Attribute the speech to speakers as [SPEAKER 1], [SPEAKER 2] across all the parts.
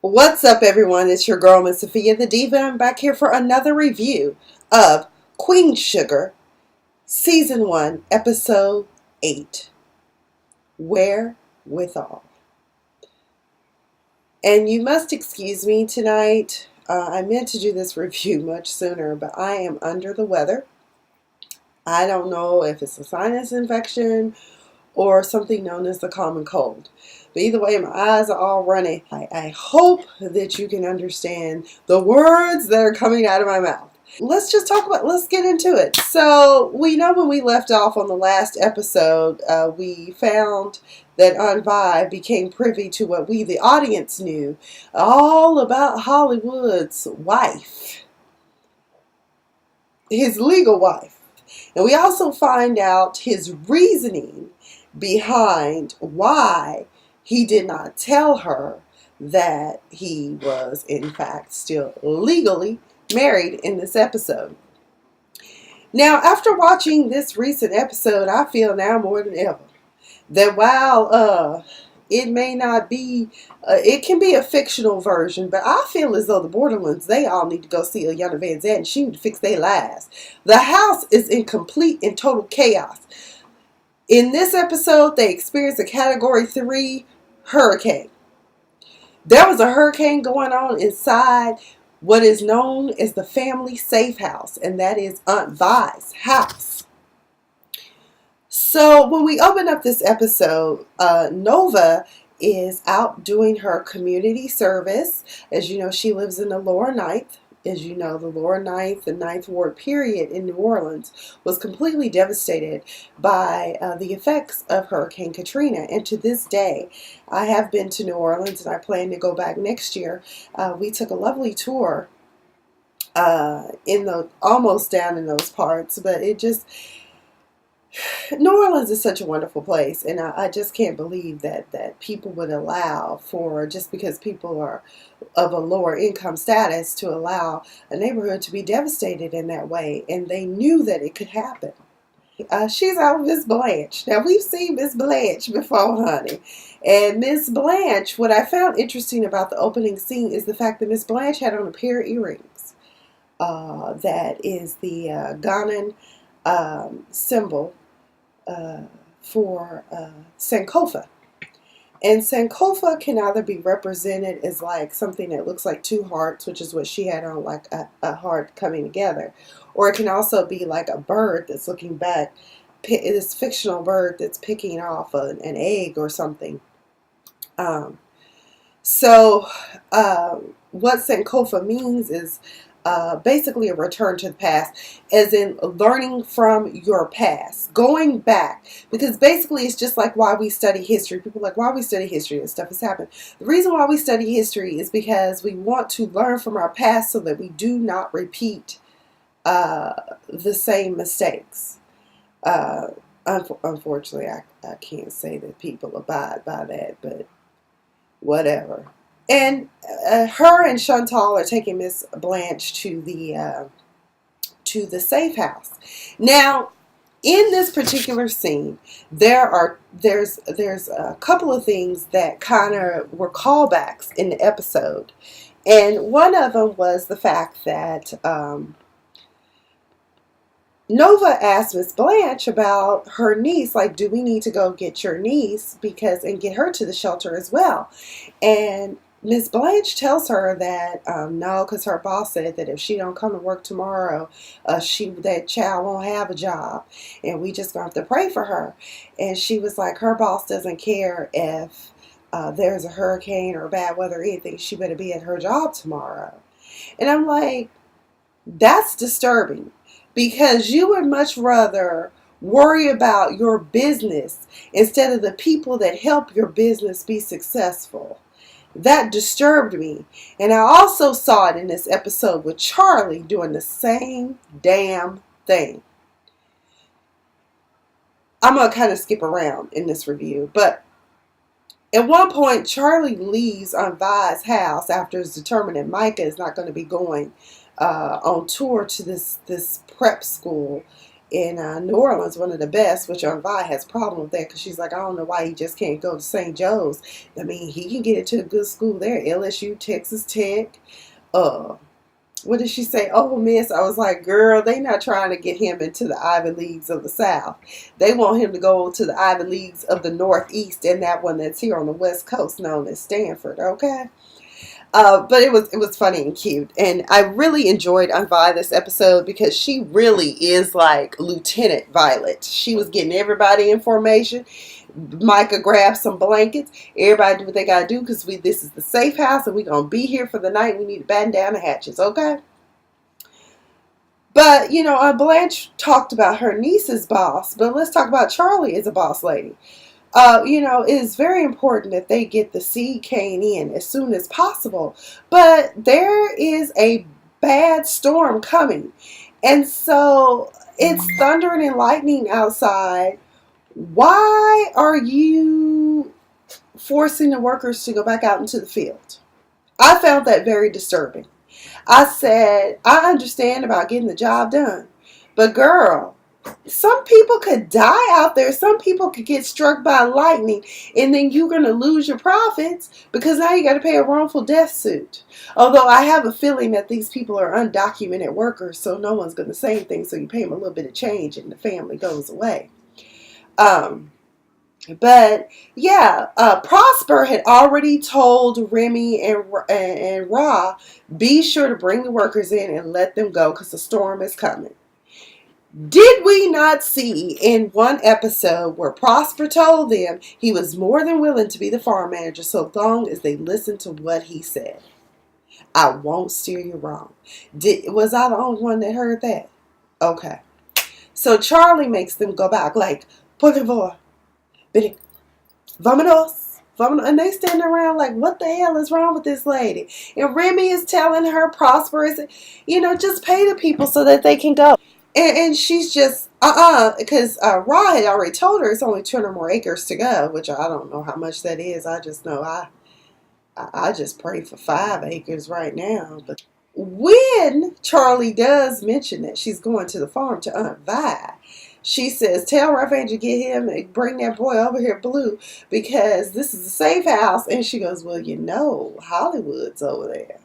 [SPEAKER 1] What's up, everyone? It's your girl, Miss Sophia the Diva. I'm back here for another review of Queen Sugar, Season 1, Episode 8, Wherewithal. And you must excuse me tonight. I meant to do this review much sooner, but I am under the weather. I don't know if it's a sinus infection or something known as the common cold. But either way, my eyes are all runny. I hope that you can understand the words that are coming out of my mouth. Let's get into it. So, we know when we left off on the last episode, we found that Aunt Vi became privy to what we, the audience, knew all about Hollywood's wife, his legal wife. And we also find out his reasoning behind why he did not tell her that he was in fact still legally married in this episode. Now, after watching this recent episode, I feel now more than ever that while it may not be, it can be a fictional version, but I feel as though the Bordelons, they all need to go see Iyanla Vanzant and she need to fix their lives. The house is in complete and total chaos. In this episode, they experienced a Category 3 hurricane. There was a hurricane going on inside what is known as the family safe house, and that is Aunt Vi's house. So when we open up this episode, Nova is out doing her community service. As you know, she lives in the lower ninth. As you know, the lower ninth and ninth ward period in New Orleans was completely devastated by the effects of Hurricane Katrina. And to this day, I have been to New Orleans and I plan to go back next year. We took a lovely tour almost down in those parts, but New Orleans is such a wonderful place, and I just can't believe that people would allow for, just because people are of a lower income status, to allow a neighborhood to be devastated in that way, and they knew that it could happen. She's out with Miss Blanche. Now, we've seen Miss Blanche before, honey, and Miss Blanche, what I found interesting about the opening scene is the fact that Miss Blanche had on a pair of earrings. That is the Ghanaian symbol for Sankofa. And Sankofa can either be represented as like something that looks like two hearts, which is what she had on, like a heart coming together, or it can also be like a bird that's looking back, this fictional bird that's picking off an egg or something. So what Sankofa means is basically a return to the past, as in learning from your past, going back, because basically it's just like why we study history. People are like, why we study history and stuff has happened. The reason why we study history is because we want to learn from our past so that we do not repeat the same mistakes. Unfortunately, I can't say that people abide by that, but whatever. And her and Chantal are taking Miss Blanche to the safe house. Now, in this particular scene, there's a couple of things that kind of were callbacks in the episode, and one of them was the fact that Nova asked Miss Blanche about her niece, like, do we need to go get your niece and get her to the shelter as well? And Miss Blanche tells her that no, because her boss said that if she don't come to work tomorrow, that child won't have a job, and we just gonna have to pray for her. And she was like, her boss doesn't care if there's a hurricane or bad weather or anything. She better be at her job tomorrow. And I'm like, that's disturbing, because you would much rather worry about your business instead of the people that help your business be successful. That disturbed me. And I also saw it in this episode with Charley doing the same damn thing. I'm going to kind of skip around in this review, but at one point, Charley leaves Aunt Vi's house after it's determined that Micah is not going to be going on tour to this prep school in New Orleans, one of the best, which Aunt Vi has a problem with that because she's like, I don't know why he just can't go to St. Joe's. I mean, he can get into a good school there, LSU, Texas Tech. What did she say? Oh, Miss. I was like, girl, they not trying to get him into the Ivy Leagues of the South. They want him to go to the Ivy Leagues of the Northeast, and that one that's here on the West Coast known as Stanford, okay? But it was funny and cute. And I really enjoyed Aunt Vi this episode because she really is like Lieutenant Violet. She was getting everybody information. Micah grabbed some blankets. Everybody do what they gotta do because this is the safe house and we're gonna be here for the night. We need to batten down the hatches, okay? But Blanche talked about her niece's boss, but let's talk about Charley as a boss lady. It is very important that they get the seed cane in as soon as possible. But there is a bad storm coming, and so it's thundering and lightning outside. Why are you forcing the workers to go back out into the field? I found that very disturbing. I said, I understand about getting the job done, but girl, some people could die out there. Some people could get struck by lightning, and then you're going to lose your profits because now you got to pay a wrongful death suit. Although I have a feeling that these people are undocumented workers, so no one's going to say anything, so you pay them a little bit of change and the family goes away. But yeah, Prosper had already told Remy and Ra, be sure to bring the workers in and let them go because the storm is coming. Did we not see in one episode where Prosper told them he was more than willing to be the farm manager so long as they listened to what he said? I won't steer you wrong. Was I the only one that heard that? Okay. So Charley makes them go back like, por favor, vámonos, vámonos. And they stand around like, what the hell is wrong with this lady? And Remy is telling her, Prosper is, just pay the people so that they can go. And she's just, because Ra had already told her it's only 200 more acres to go, which I don't know how much that is. I just know I just pray for 5 acres right now. But when Charley does mention that she's going to the farm to Aunt Vi, she says, tell Ralph Angel get him and bring that boy over here, Blue, because this is a safe house. And she goes, well, Hollywood's over there.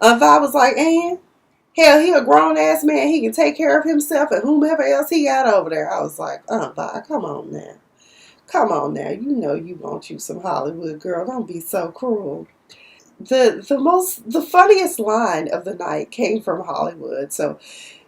[SPEAKER 1] Aunt Vi was like, and hell, he a grown-ass man. He can take care of himself and whomever else he got over there. I was like, Aunt Vi, come on now. Come on now. You want you some Hollywood, girl. Don't be so cruel. The funniest line of the night came from Hollywood. So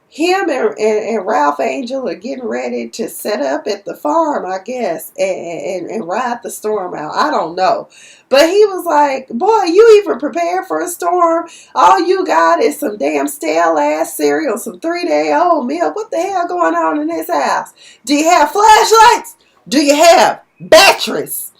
[SPEAKER 1] him and Ralph Angel are getting ready to set up at the farm, I guess, and ride the storm out. I don't know. But he was like, boy, you even prepared for a storm? All you got is some damn stale-ass cereal, some 3-day-old milk. What the hell going on in this house? Do you have flashlights? Do you have batteries?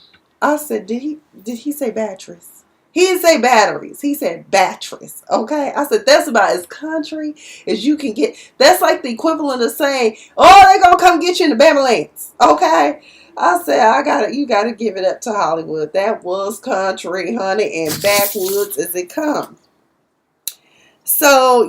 [SPEAKER 1] I said, did he say batteries? He didn't say batteries. He said batteries. Okay? I said, that's about as country as you can get. That's like the equivalent of saying, oh, they're going to come get you in the Bambalance. Okay? I said, you got to give it up to Hollywood. That was country, honey, and backwoods as it comes. So,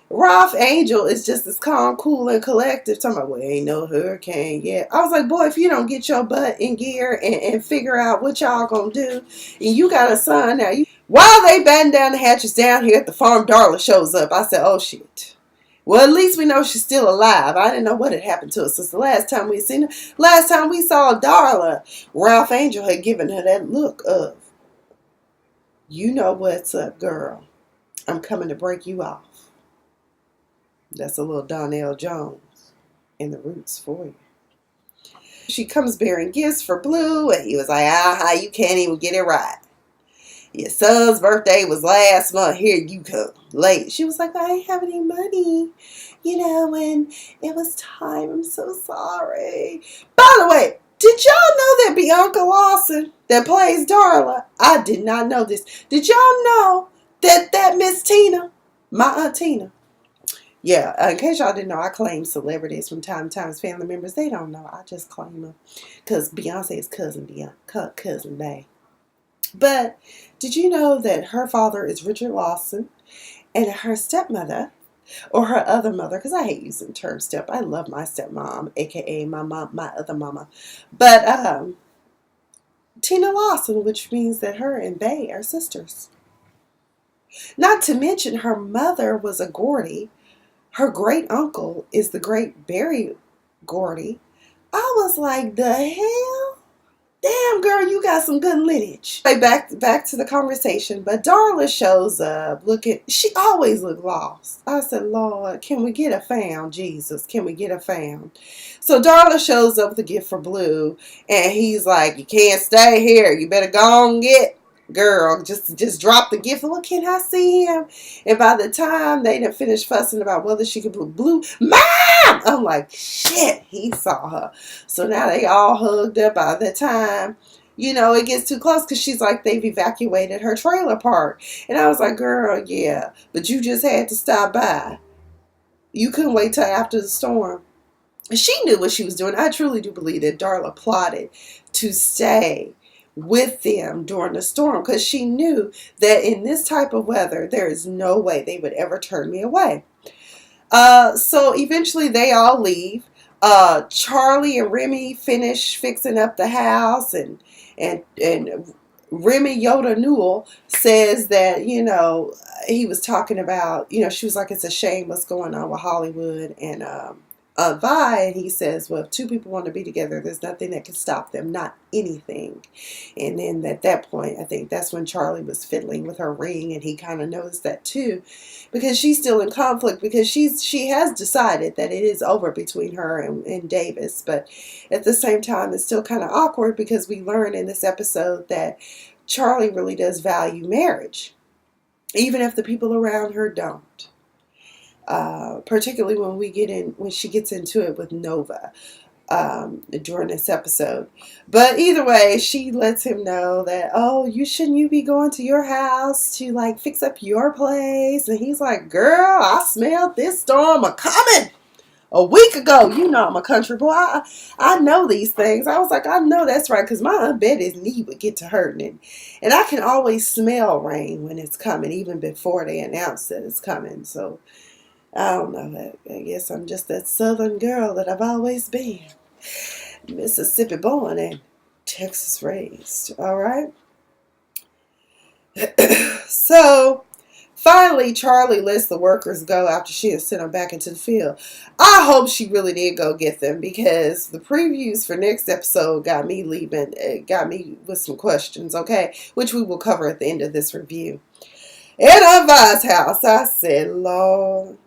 [SPEAKER 1] Ralph Angel is just as calm, cool, and collective. Talking about, well, ain't no hurricane yet. I was like, boy, if you don't get your butt in gear and figure out what y'all gonna do, and you got a son now. While they batten down the hatches down here at the farm, Darla shows up. I said, oh, shit. Well, at least we know she's still alive. I didn't know what had happened to her since the last time we seen her. Last time we saw Darla, Ralph Angel had given her that look of, you know what's up, girl. I'm coming to break you off. That's a little Donnell Jones in the Roots for you. She comes bearing gifts for Blue, and he was like, you can't even get it right. Your son's birthday was last month. Here you come, late. She was like, I ain't have any money. When it was time. I'm so sorry. By the way, did y'all know that Bianca Lawson that plays Darla? I did not know this. Did y'all know that Miss Tina, my Aunt Tina, yeah, in case y'all didn't know, I claim celebrities from time to time as family members. They don't know. I just claim them because Beyonce is cousin Bay. But did you know that her father is Richard Lawson and her stepmother or her other mother, because I hate using the term step. I love my stepmom, aka my mom, my other mama. But Tina Lawson, which means that her and Bay are sisters. Not to mention her mother was a Gordy. Her great uncle is the great Barry Gordy. I was like, the hell? Damn, girl, you got some good lineage. Back to the conversation, but Darla shows up looking, she always looked lost. I said, Lord, can we get a found, Jesus? Can we get a found? So Darla shows up with a gift for Blue, and he's like, you can't stay here. You better go and get, girl, just drop the gift. Well, can I see him? And by the time they done finished fussing about whether she could put Blue, Mom! I'm like, shit, he saw her. So now they all hugged up. By the time, it gets too close, because she's like, they've evacuated her trailer park. And I was like, girl, yeah, but you just had to stop by. You couldn't wait till after the storm. She knew what she was doing. I truly do believe that Darla plotted to stay with them during the storm, because she knew that in this type of weather, there is no way they would ever turn me away. So eventually they all leave. Charley and Remy finish fixing up the house, and Remy Yoda Newell says that, he was talking about, she was like, it's a shame what's going on with Hollywood and Vi, and he says, well, if two people want to be together, there's nothing that can stop them, not anything. And then at that point, I think that's when Charley was fiddling with her ring, and he kind of noticed that too, because she's still in conflict, because she has decided that it is over between her and Davis, but at the same time, it's still kind of awkward, because we learn in this episode that Charley really does value marriage, even if the people around her don't. Particularly when she gets into it with Nova during this episode. But either way, she lets him know that, you be going to your house to like fix up your place. And he's like, girl, I smelled this storm a-coming a week ago. I'm a country boy. I know these things. I was like, I know that's right, because my Aunt Betty's knee would get to hurting. And I can always smell rain when it's coming, even before they announce that it's coming. So I don't know. I guess I'm just that Southern girl that I've always been. Mississippi born and Texas raised. All right. So finally, Charley lets the workers go after she has sent them back into the field. I hope she really did go get them, because the previews for next episode got me with some questions, okay? Which we will cover at the end of this review. At Vi's house, I said, Lord.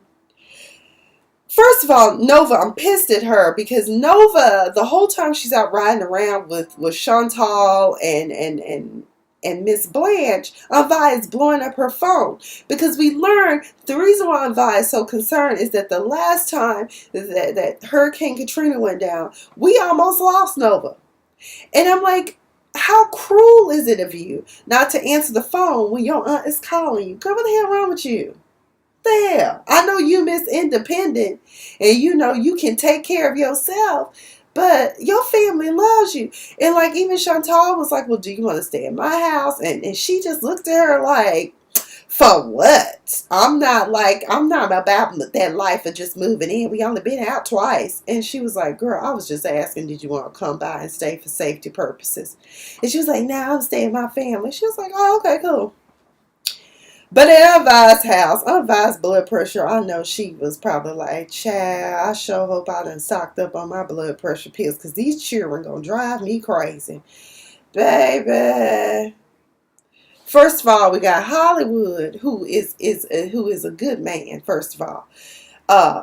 [SPEAKER 1] First of all, Nova, I'm pissed at her, because Nova, the whole time she's out riding around with Chantal and Miss Blanche, Vi is blowing up her phone. Because we learned the reason why Vi is so concerned is that the last time that Hurricane Katrina went down, we almost lost Nova. And I'm like, how cruel is it of you not to answer the phone when your aunt is calling you? Girl, what the hell wrong with you? The hell? I know you Miss Independent, and you can take care of yourself, but your family loves you. And like, even Chantal was like, well, do you want to stay in my house? And she just looked at her like, for what? I'm not about that life of just moving in. We only been out twice. And she was like, girl, I was just asking, did you want to come by and stay for safety purposes? And she was like, nah, I'm staying with my family. She was like, oh, okay, cool. But at Aunt Vi's house, Aunt Vi's blood pressure, I know she was probably like, child, I sure hope I done stocked up on my blood pressure pills, because these children going to drive me crazy. Baby. First of all, we got Hollywood, who is a good man, first of all.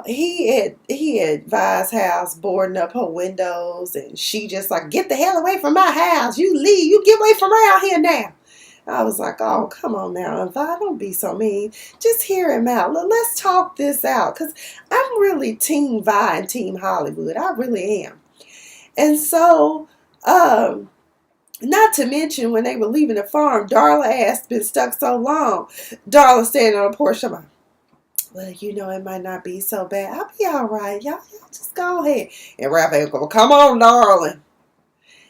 [SPEAKER 1] He had Vi's house boarding up her windows, and she just like, get the hell away from my house. You leave. You get away from around here now. I was like, oh, come on now, Vi, don't be so mean. Just hear him out. Let's talk this out, because I'm really Team Vi and Team Hollywood. I really am. And so, not to mention, when they were leaving the farm, Darla ass been stuck so long. Darla standing on the porch, I'm like, well, it might not be so bad. I'll be all right. Y'all just go ahead. And Raphael go, come on, darling.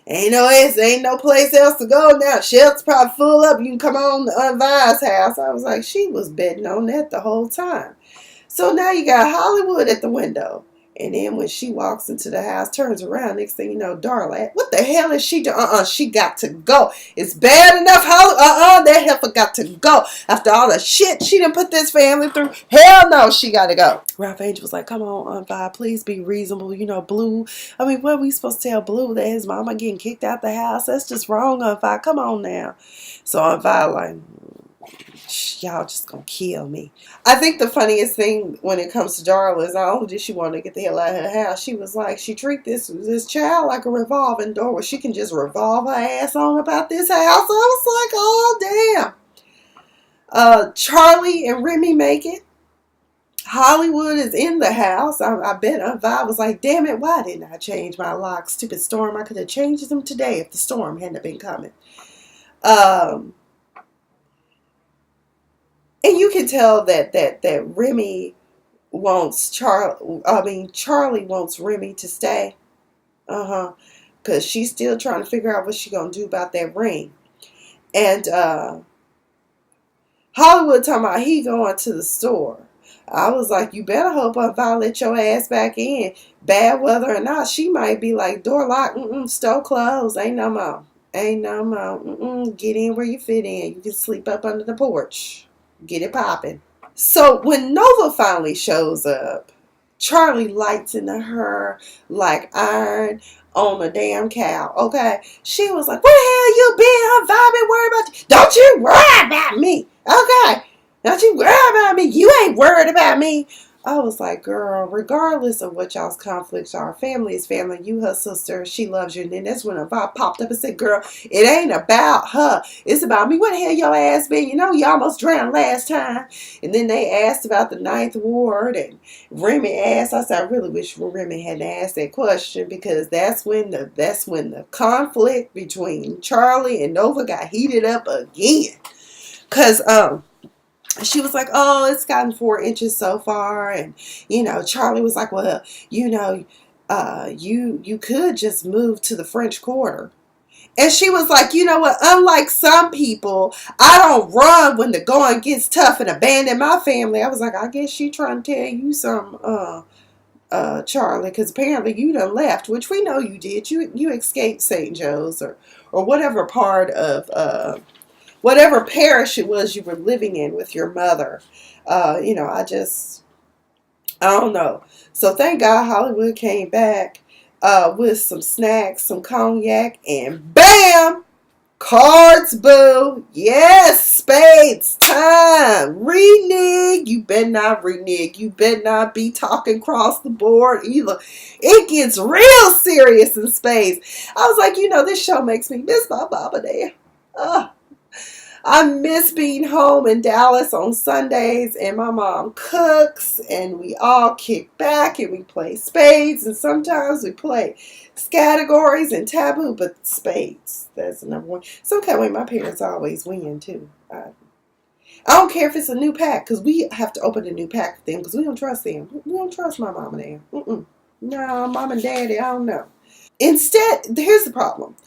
[SPEAKER 1] Ain't no place else to go now. Shelter's probably full up. You can come on to Aunt Vi's house. I was like, she was betting on that the whole time. So now you got Hollywood at the window. And then when she walks into the house, turns around, next thing you know, Darla, what the hell is she doing? She got to go. It's bad enough, Hollywood. That heifer got to go. After all the shit she done put this family through, hell no, she got to go. Ralph Angel was like, come on, Aunt Vi, please be reasonable. You know, Blue, I mean, what are we supposed to tell Blue that his mama getting kicked out the house? That's just wrong, Aunt Vi. Come on now. So Aunt Vi like, y'all just gonna kill me. I think the funniest thing when it comes to Darla is not only did she want to get the hell out of her house, she was like, she treat this child like a revolving door where she can just revolve her ass on about this house. I was like, oh damn. Charley and Remy make it. Hollywood is in the house. I bet Aunt Vi was like, damn it, why didn't I change my locks? Stupid storm. I could have changed them today if the storm hadn't been coming. And you can tell that Remy wants Charley wants Remy to stay. Because she's still trying to figure out what she's going to do about that ring. And Hollywood talking about he going to the store. I was like, you better hope Aunt Vi let your ass back in. Bad weather or not, she might be like, door locked, store closed, ain't no more. Ain't no more. Get in where you fit in. You can sleep up under the porch. Get it popping. So when Nova finally shows up, Charley lights into her like iron on a damn cow. Okay, she was like, "Where the hell you been? I've been worried about you. Don't you worry about me, okay? Don't you worry about me. You ain't worried about me." I was like, girl, regardless of what y'all's conflicts are, family is family. You her sister. She loves you. And then that's when a vibe popped up and said, girl, it ain't about her. It's about me. Where the hell your ass been? You know, you almost drowned last time. And then they asked about the Ninth Ward. And Remy asked. I said, I really wish Remy hadn't asked that question, because that's when the conflict between Charley and Nova got heated up again. Because, she was like, oh, it's gotten 4 inches so far. And, you know, Charley was like, well, you know, you could just move to the French Quarter. And she was like, you know what, unlike some people, I don't run when the going gets tough and abandon my family. I was like, I guess she trying to tell you some, Charley, because apparently you done left, which we know you did. You escaped St. Joe's or whatever part of, whatever parish it was you were living in with your mother. You know, I don't know. So thank God Hollywood came back with some snacks, some cognac, and bam! Cards, boo. Yes, spades time. Renege. You better not renege. You better not be talking across the board either. It gets real serious in spades. I was like, you know, this show makes me miss my mama there. I miss being home in Dallas on Sundays, and my mom cooks, and we all kick back and we play spades, and sometimes we play categories and taboo, but spades, that's the number one. Some kind of way my parents always win too. I don't care if it's a new pack, because we have to open a new pack with them, because we don't trust them. We don't trust my mom and them. No, mom and daddy, I don't know. Instead, here's the problem.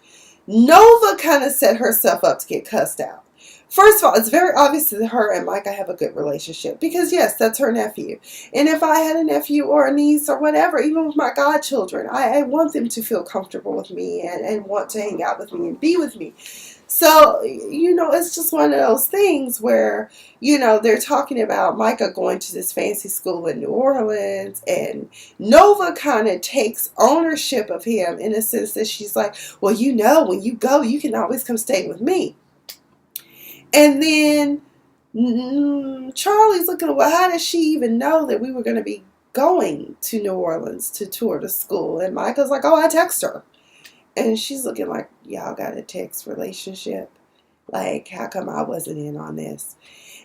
[SPEAKER 1] Nova kind of set herself up to get cussed out. First of all, it's very obvious that her and Micah have a good relationship, because yes, that's her nephew. And if I had a nephew or a niece or whatever, even with my godchildren, I want them to feel comfortable with me and want to hang out with me and be with me. So, you know, it's just one of those things where, you know, they're talking about Micah going to this fancy school in New Orleans, and Nova kind of takes ownership of him in a sense that she's like, well, you know, when you go, you can always come stay with me. And then Charley's looking, well, how does she even know that we were going to be going to New Orleans to tour the school? And Micah's like, oh, I text her. And she's looking like, y'all got a text relationship? Like, how come I wasn't in on this?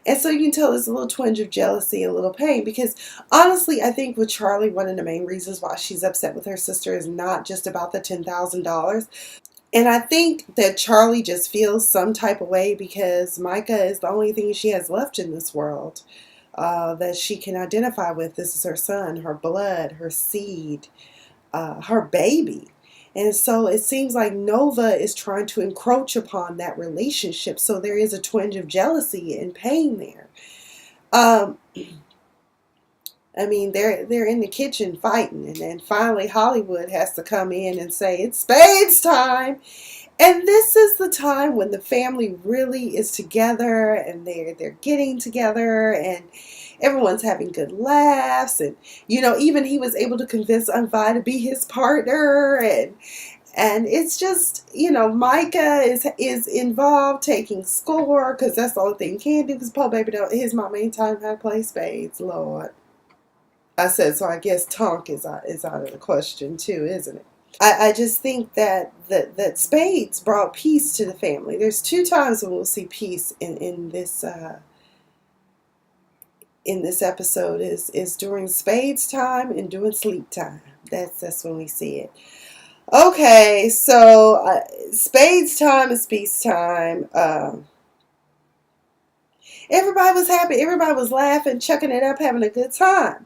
[SPEAKER 1] And so you can tell there's a little twinge of jealousy, a little pain, because honestly, I think with Charley, one of the main reasons why she's upset with her sister is not just about the $10,000. And I think that Charley just feels some type of way because Micah is the only thing she has left in this world that she can identify with. This is her son, her blood, her seed, her baby. And so it seems like Nova is trying to encroach upon that relationship. So there is a twinge of jealousy and pain there. I mean, they're in the kitchen fighting, and then finally Hollywood has to come in and say it's Spades time. And this is the time when the family really is together, and they're getting together, and everyone's having good laughs, and even he was able to convince Unvi to be his partner, and it's just, Micah is involved taking score because that's the only thing he can do because poor baby don't, his mama ain't taught him how to play spades, Lord. I said, so I guess Tonk is out of the question too, isn't it? I just think that spades brought peace to the family. There's two times when we'll see peace in this episode is during spades time and during sleep time. That's when we see it. Okay, so spades time is peace time. Everybody was happy. Everybody was laughing, chucking it up, having a good time.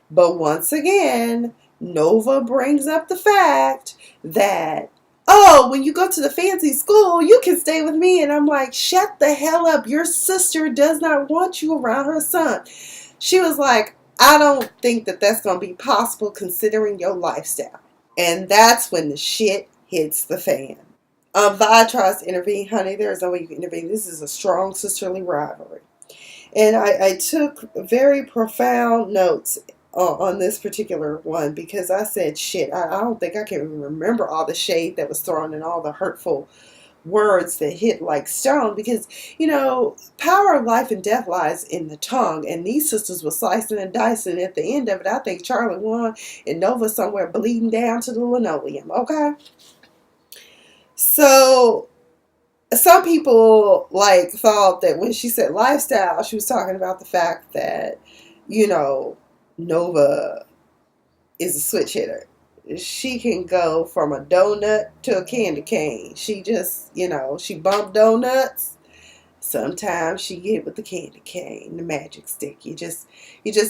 [SPEAKER 1] But once again, Nova brings up the fact that, oh, when you go to the fancy school, you can stay with me. And I'm like, shut the hell up. Your sister does not want you around her son. She was like, I don't think that that's going to be possible considering your lifestyle. And that's when the shit hits the fan. Vi tries to intervene. Honey, there's no way you can intervene. This is a strong sisterly rivalry. And I took very profound notes on this particular one because I said, shit, I don't think I can even remember all the shade that was thrown and all the hurtful words that hit like stone because, power of life and death lies in the tongue, and these sisters were slicing and dicing. At the end of it, I think Charley won and Nova somewhere bleeding down to the linoleum, okay? So some people thought that when she said lifestyle, she was talking about the fact that, Nova is a switch hitter. She can go from a donut to a candy cane. She just, she bumped donuts. Sometimes she get with the candy cane, the magic stick. You just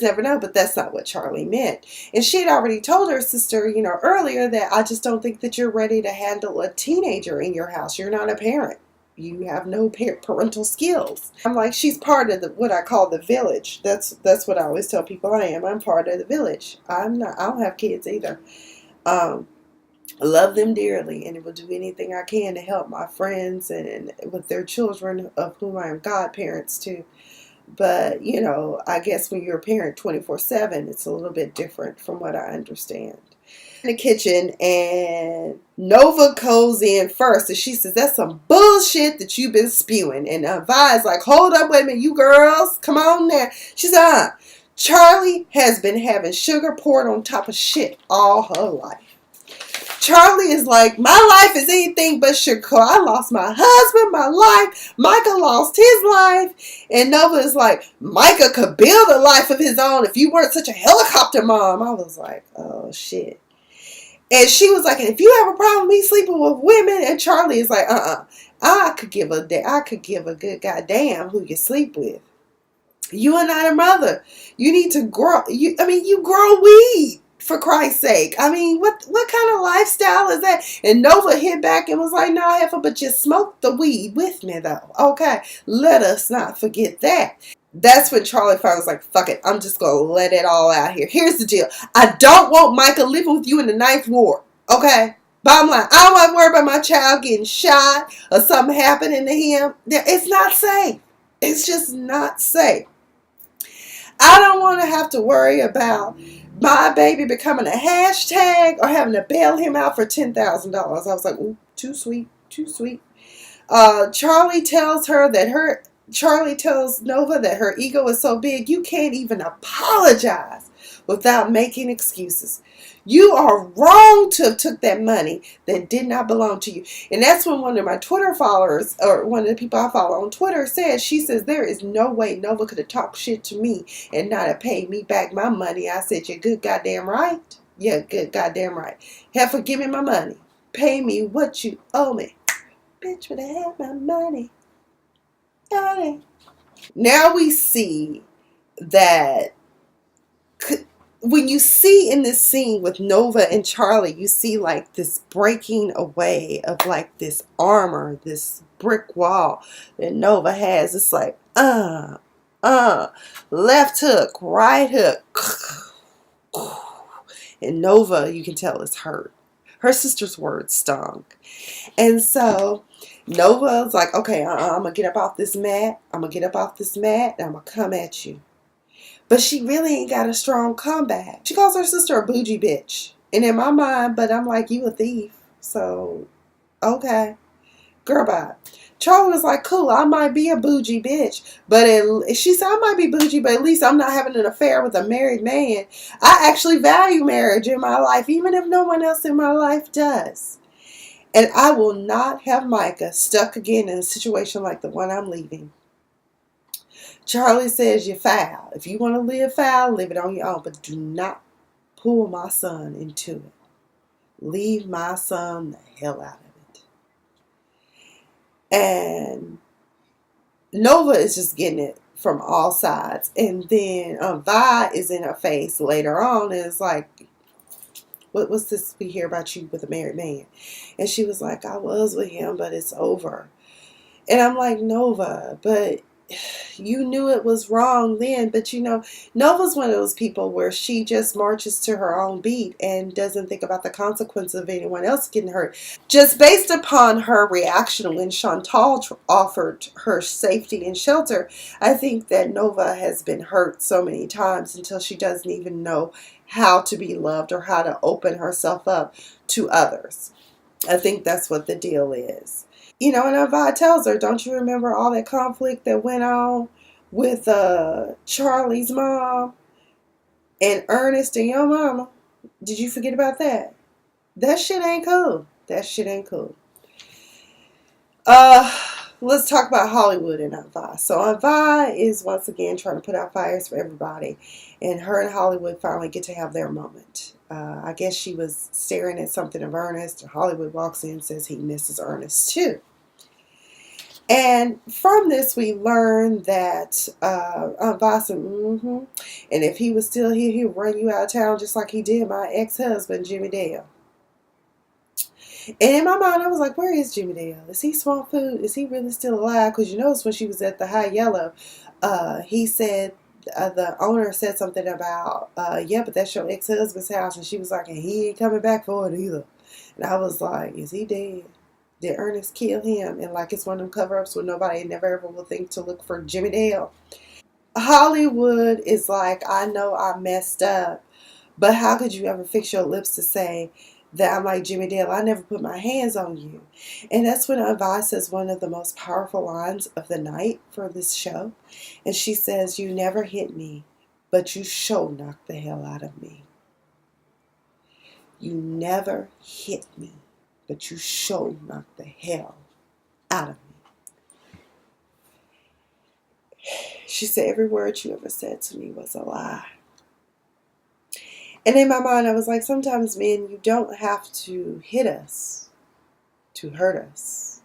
[SPEAKER 1] never know. But that's not what Charley meant. And she had already told her sister, earlier that I just don't think that you're ready to handle a teenager in your house. You're not a parent. You have no parental skills. I'm like, she's part of what I call the village. That's what I always tell people I am. I'm part of the village. I don't have kids either. I love them dearly and will do anything I can to help my friends and with their children, of whom I am godparents to. But, I guess when you're a parent 24/7, it's a little bit different from what I understand. In the kitchen, and Nova goes in first, and she says, that's some bullshit that you've been spewing. And Vi's like, hold up, wait a minute, you girls, come on now. She said, Charley has been having sugar poured on top of shit all her life. Charley is like, my life is anything but sugar. I lost my husband, my life. Micah lost his life. And Nova is like, Micah could build a life of his own if you weren't such a helicopter mom. I was like, oh, shit. And she was like, if you have a problem with me sleeping with women, and Charley is like, I could give a good goddamn who you sleep with. You are not a mother. You need to grow. You grow weed, for Christ's sake. I mean, what kind of lifestyle is that? And Nova hit back and was like, no, heifer, but you smoked the weed with me, though. Okay, let us not forget that. That's when Charley finally was like, fuck it, I'm just going to let it all out here. Here's the deal. I don't want Micah living with you in the 9th ward, okay? Bottom line, I don't want to worry about my child getting shot or something happening to him. It's not safe. It's just not safe. I don't want to have to worry about my baby becoming a hashtag or having to bail him out for $10,000. I was like, ooh, too sweet, too sweet. Charley tells Nova that her ego is so big you can't even apologize without making excuses. You are wrong to have took that money that did not belong to you. And that's when one of my Twitter followers, or one of the people I follow on Twitter, she says, there is no way Nova could have talked shit to me and not have paid me back my money. I said, you're good goddamn right. Yeah, good goddamn right. Heifer, give me my money. Pay me what you owe me. Bitch would have had my money. Now we see that when you see in this scene with Nova and Charley, you see like this breaking away of like this armor, this brick wall that Nova has. It's like, Left hook, right hook. And Nova, you can tell, is hurt. Her sister's words stung. And so Nova's like, okay, I'm going to get up off this mat. I'm going to get up off this mat and I'm going to come at you. But she really ain't got a strong comeback. She calls her sister a bougie bitch. And in my mind, but I'm like, you a thief. So, okay. Girl, bye. Charley was like, cool, I might be a bougie bitch. But she said, I might be bougie, but at least I'm not having an affair with a married man. I actually value marriage in my life, even if no one else in my life does. And I will not have Micah stuck again in a situation like the one I'm leaving. Charley says you're foul. If you want to live foul, live it on your own. But do not pull my son into it. Leave my son the hell out of it. And Nova is just getting it from all sides. And then Vi is in her face later on and is like, what's this we hear about you with a married man? And she was like, I was with him, but it's over. And I'm like, Nova, but you knew it was wrong then. But you know, Nova's one of those people where she just marches to her own beat and doesn't think about the consequences of anyone else getting hurt. Just based upon her reaction when Chantal offered her safety and shelter, I think that Nova has been hurt so many times until she doesn't even know how to be loved or how to open herself up to others. I think that's what the deal is. You know, and Vi tells her, don't you remember all that conflict that went on with Charley's mom and Ernest and your mama? Did you forget about that? That shit ain't cool. That shit ain't cool. Let's talk about Hollywood and Aunt Vi. So Aunt Vi is once again trying to put out fires for everybody. And her and Hollywood finally get to have their moment. I guess she was staring at something of Ernest. And Hollywood walks in and says he misses Ernest too. And from this we learn that Aunt Vi said, and if he was still here, he would run you out of town just like he did my ex-husband, Jimmy Dale. And in my mind, I was like, where is Jimmy Dale? Is he swamp food? Is he really still alive? Because you notice when she was at the High Yellow, he said, the owner said something about, yeah, but that's your ex-husband's house. And she was like, and he ain't coming back for it either. And I was like, is he dead? Did Ernest kill him? And like it's one of them cover-ups where nobody never ever will think to look for Jimmy Dale. Hollywood is like, I know I messed up, but how could you ever fix your lips to say that I'm like Jimmy Dale? I never put my hands on you. And that's when Aunt Vi says one of the most powerful lines of the night for this show. And she says, you never hit me, but you sure knocked the hell out of me. You never hit me, but you sure knocked the hell out of me. She said, every word you ever said to me was a lie. And in my mind, I was like, sometimes, men, you don't have to hit us to hurt us.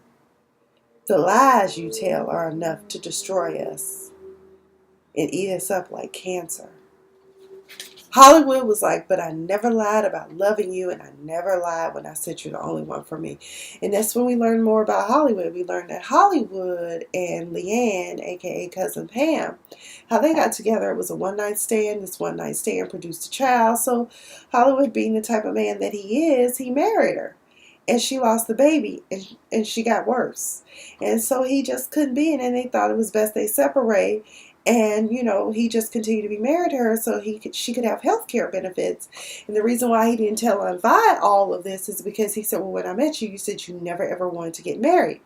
[SPEAKER 1] The lies you tell are enough to destroy us and eat us up like cancer. Hollywood was like, but I never lied about loving you, and I never lied when I said you're the only one for me. And that's when we learned more about Hollywood. We learned that Hollywood and Leanne, a.k.a. Cousin Pam, how they got together, it was a one-night stand. This one-night stand produced a child. So Hollywood, being the type of man that he is, he married her. And she lost the baby, and she got worse. And so he just couldn't be in it, and they thought it was best they separate. And, you know, he just continued to be married to her so she could have health care benefits. And the reason why he didn't tell Aunt Vi all of this is because he said, well, when I met you, you said you never ever wanted to get married.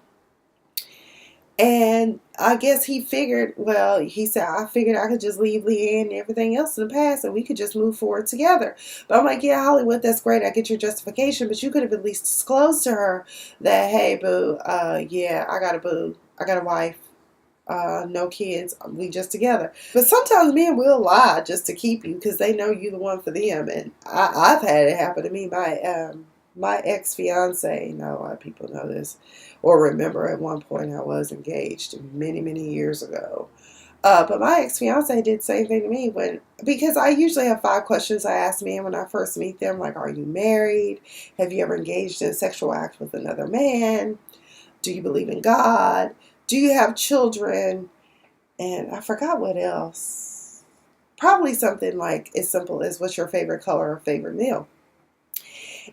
[SPEAKER 1] And I guess he figured, well, he said, I figured I could just leave Leanne and everything else in the past and we could just move forward together. But I'm like, yeah, Hollywood, that's great. I get your justification. But you could have at least disclosed to her that, hey, boo, yeah, I got a boo. I got a wife. No kids, we just together. But sometimes men will lie just to keep you because they know you're the one for them. And I've had it happen to me. My ex-fiance, a lot of people know this or remember at one point I was engaged many, many years ago. But my ex-fiance did the same thing to me because I usually have 5 questions I ask men when I first meet them. Like, are you married? Have you ever engaged in a sexual act with another man? Do you believe in God? Do you have children? And I forgot what else. Probably something like as simple as what's your favorite color or favorite meal.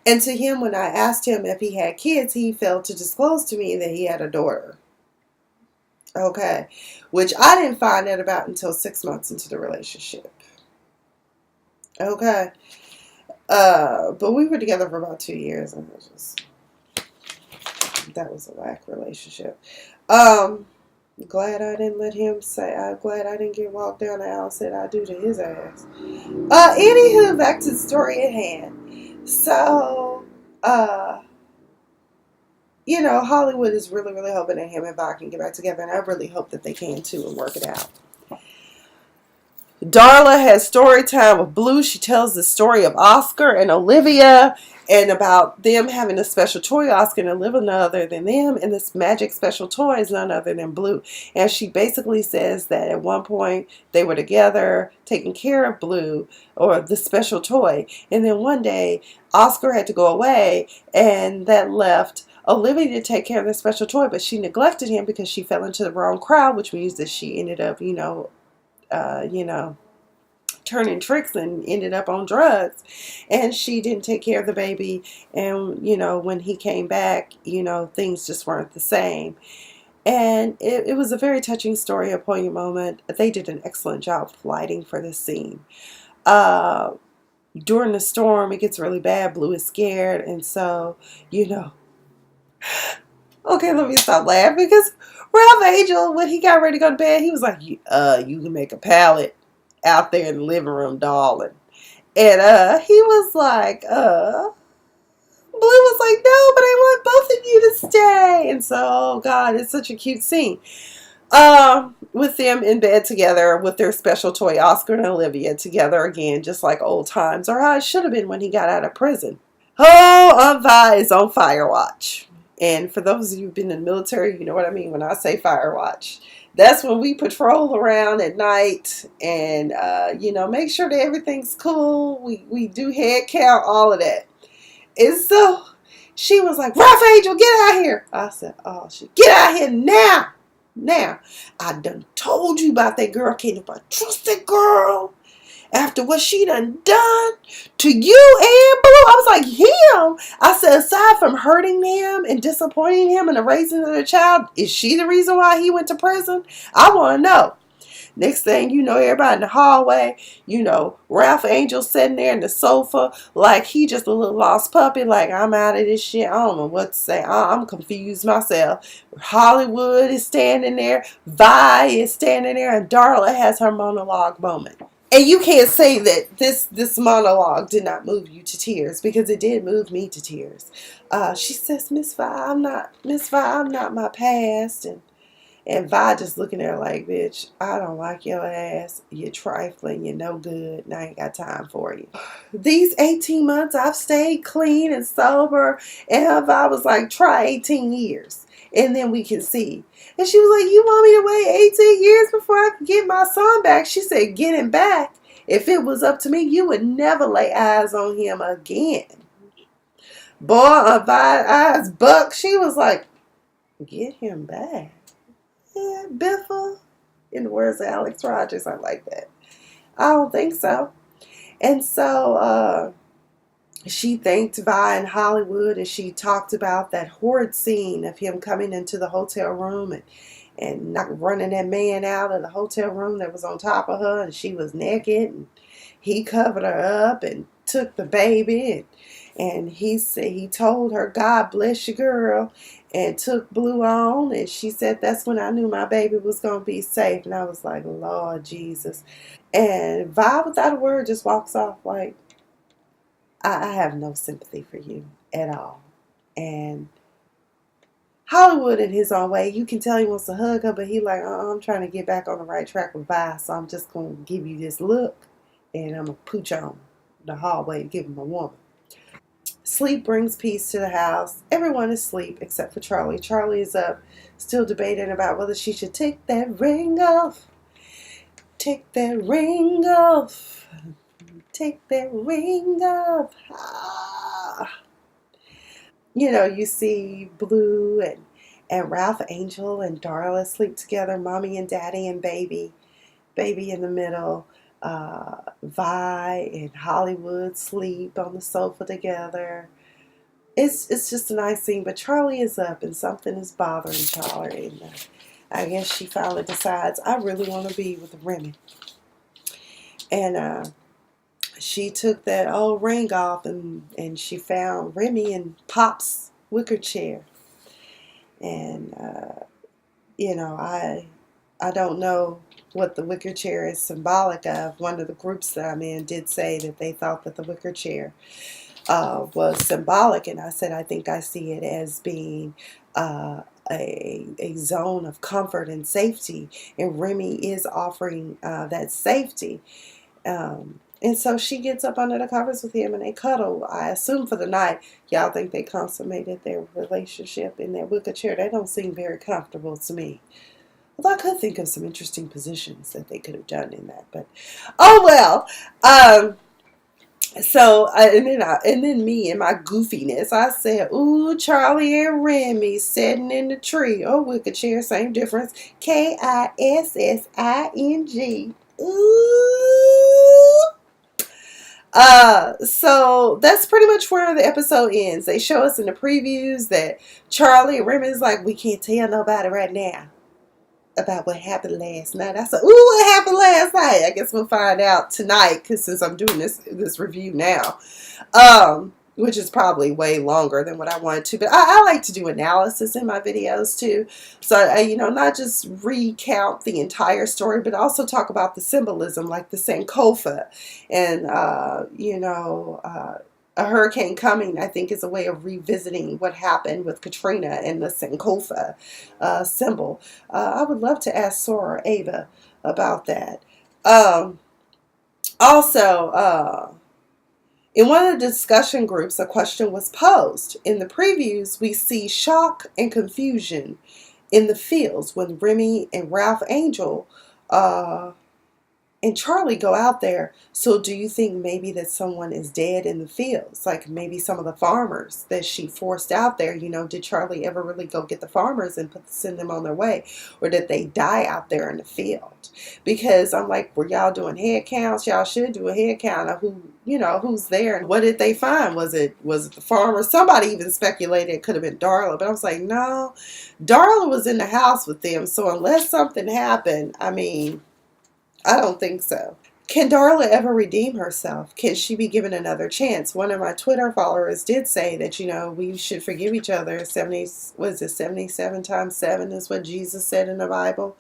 [SPEAKER 1] And to him, when I asked him if he had kids, he failed to disclose to me that he had a daughter. Okay. Which I didn't find out about until 6 months into the relationship. Okay. But we were together for about 2 years, and it was just, that was a whack relationship. Um, glad I didn't let him say. I'm glad I didn't get walked down the aisle and said I do to his ass. Anywho, back to the story at hand. So, Hollywood is really, really hoping that him and Vi can get back together, and I really hope that they can too and work it out. Darla has story time with Blue. She tells the story of Oscar and Olivia and about them having a special toy. Oscar and Olivia none other than them, and this magic special toy is none other than Blue. And she basically says that at one point they were together taking care of Blue or the special toy, and then one day Oscar had to go away, and that left Olivia to take care of the special toy, but she neglected him because she fell into the wrong crowd, which means that she ended up, turning tricks and ended up on drugs. And she didn't take care of the baby. And, when he came back, things just weren't the same. And it was a very touching story, a poignant moment. They did an excellent job of lighting for this scene. During the storm, it gets really bad. Blue is scared. And so, okay, let me stop laughing because Ralph Angel, when he got ready to go to bed, he was like, you can make a pallet out there in the living room, darling. And he was like, Blue was like, no, but I want both of you to stay. And so, oh God, it's such a cute scene. With them in bed together with their special toy, Oscar and Olivia, together again, just like old times, or how it should have been when he got out of prison. Oh, Aunt Vi is on fire watch. And for those of you who've been in the military, you know what I mean when I say fire watch. That's when we patrol around at night and, make sure that everything's cool. We do head count, all of that. And so she was like, Ralph Angel, get out here. I said, oh, shit, get out here now. Now, I done told you about that girl. Can't nobody trust that girl. After what she done to you and Blue. I was like, him. I said, aside from hurting him and disappointing him in the raising of the child, is she the reason why he went to prison? I want to know. Next thing you know, everybody in the hallway, Ralph Angel sitting there in the sofa like he just a little lost puppy, like I'm out of this shit. I don't know what to say. I'm confused myself. Hollywood is standing there. Vi is standing there, and Darla has her monologue moment. And you can't say that this monologue did not move you to tears, because it did move me to tears. She says, Miss Vi, I'm not my past. And Vi just looking at her like, bitch, I don't like your ass. You're trifling. You're no good. And I ain't got time for you. These 18 months, I've stayed clean and sober. And Vi was like, try 18 years. And then we can see. And she was like, you want me to wait 18 years before I can get my son back? She said, get him back. If it was up to me, you would never lay eyes on him again. Boy, on Vi's eyes buck, she was like, get him back. Yeah, Biffa. In the words of Alex Rogers, I like that. I don't think so. And so she thanked Vi in Hollywood, and she talked about that horrid scene of him coming into the hotel room and not running that man out of the hotel room that was on top of her, and she was naked, and he covered her up and took the baby, and he said, he told her, God bless you, girl, and took Blue on, and she said, that's when I knew my baby was going to be safe. And I was like, Lord Jesus. And Vi, without a word, just walks off like, I have no sympathy for you at all. And Hollywood, in his own way, you can tell he wants to hug her, but he like, I'm trying to get back on the right track with Vi, so I'm just going to give you this look, and I'm going to pooch on the hallway and give him a woman. Sleep brings peace to the house. Everyone is asleep except for Charley. Charley is up, still debating about whether she should take that ring off. Take that ring off. Take that ring off. You see Blue And Ralph Angel and Darla sleep together, mommy and daddy and baby. Baby in the middle. Vi and Hollywood sleep on the sofa together. It's just a nice scene, but Charley is up and something is bothering Charley. And I guess she finally decides, I really want to be with Remy. And she took that old ring off and she found Remy in Pop's wicker chair. And, you know, I don't know what the wicker chair is symbolic of. One of the groups that I'm in did say that they thought that the wicker chair was symbolic, and I said I think I see it as being a zone of comfort and safety, and Remy is offering that safety. And so she gets up under the covers with him and they cuddle, I assume for the night. Y'all think they consummated their relationship in that wicker chair? They don't seem very comfortable to me. Although I could think of some interesting positions that they could have done in that. But, oh well. And then me and my goofiness, I said, ooh, Charley and Remy sitting in the tree. Oh, wicker chair, same difference. Kissing. Ooh. So that's pretty much where the episode ends. They show us in the previews that Charley and Remy is like, we can't tell nobody right now about what happened last night. I said, ooh, what happened last night? I guess we'll find out tonight, because since I'm doing this review now, which is probably way longer than what I wanted to. But I like to do analysis in my videos too. So, you know, not just recount the entire story, but also talk about the symbolism, like the Sankofa. And, you know, a hurricane coming, I think, is a way of revisiting what happened with Katrina and the Sankofa symbol. I would love to ask Sora or Ava about that. Also, in one of the discussion groups, a question was posed. In the previews, we see shock and confusion in the fields when Remy and Ralph Angel and Charley go out there. So do you think maybe that someone is dead in the fields? Like maybe some of the farmers that she forced out there, you know, did Charley ever really go get the farmers and send them on their way? Or did they die out there in the field? Because I'm like, were y'all doing head counts? Y'all should do a head count of who, you know, who's there. And what did they find? Was it the farmers? Somebody even speculated it could have been Darla. But I was like, no, Darla was in the house with them. So unless something happened, I mean, I don't think so. Can Darla ever redeem herself? Can she be given another chance? One of my Twitter followers did say that, you know, we should forgive each other. 77 times 7 is what Jesus said in the Bible.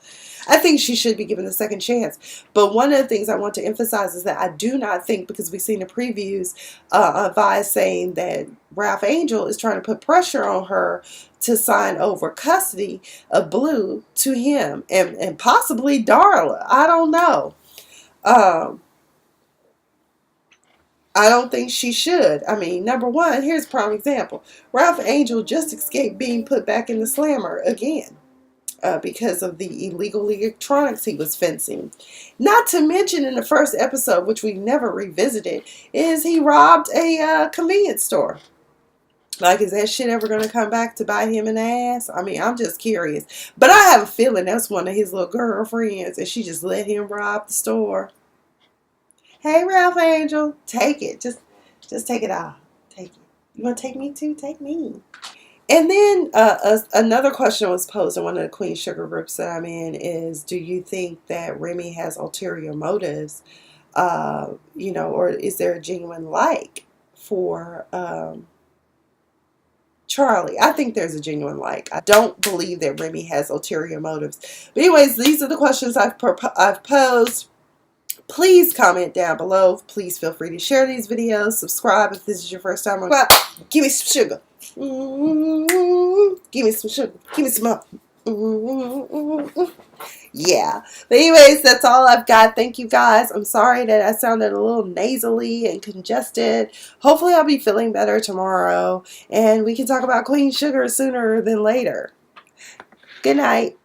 [SPEAKER 1] I think she should be given a second chance. But one of the things I want to emphasize is that I do not think, because we've seen the previews of Vi saying that Ralph Angel is trying to put pressure on her to sign over custody of Blue to him and possibly Darla. I don't know. I don't think she should. I mean, number one, here's a prime example. Ralph Angel just escaped being put back in the slammer again because of the illegal electronics he was fencing. Not to mention in the first episode, which we never revisited, is he robbed a convenience store. Like, is that shit ever going to come back to bite him in the ass? I mean, I'm just curious. But I have a feeling that's one of his little girlfriends, and she just let him rob the store. Hey, Ralph Angel, take it. Just take it all. Take it. You want to take me too? Take me. And then another question was posed in one of the Queen Sugar groups that I'm in is, do you think that Remy has ulterior motives? You know, or is there a genuine like for Charley? I think there's a genuine like. I don't believe that Remy has ulterior motives. But anyways, these are the questions I've posed. Please comment down below. Please feel free to share these videos. Subscribe if this is your first time. Give me some sugar. Give me some sugar. Give me some more. Yeah. But anyways, that's all I've got. Thank you guys. I'm sorry that I sounded a little nasally and congested. Hopefully I'll be feeling better tomorrow. And we can talk about Queen Sugar sooner than later. Good night.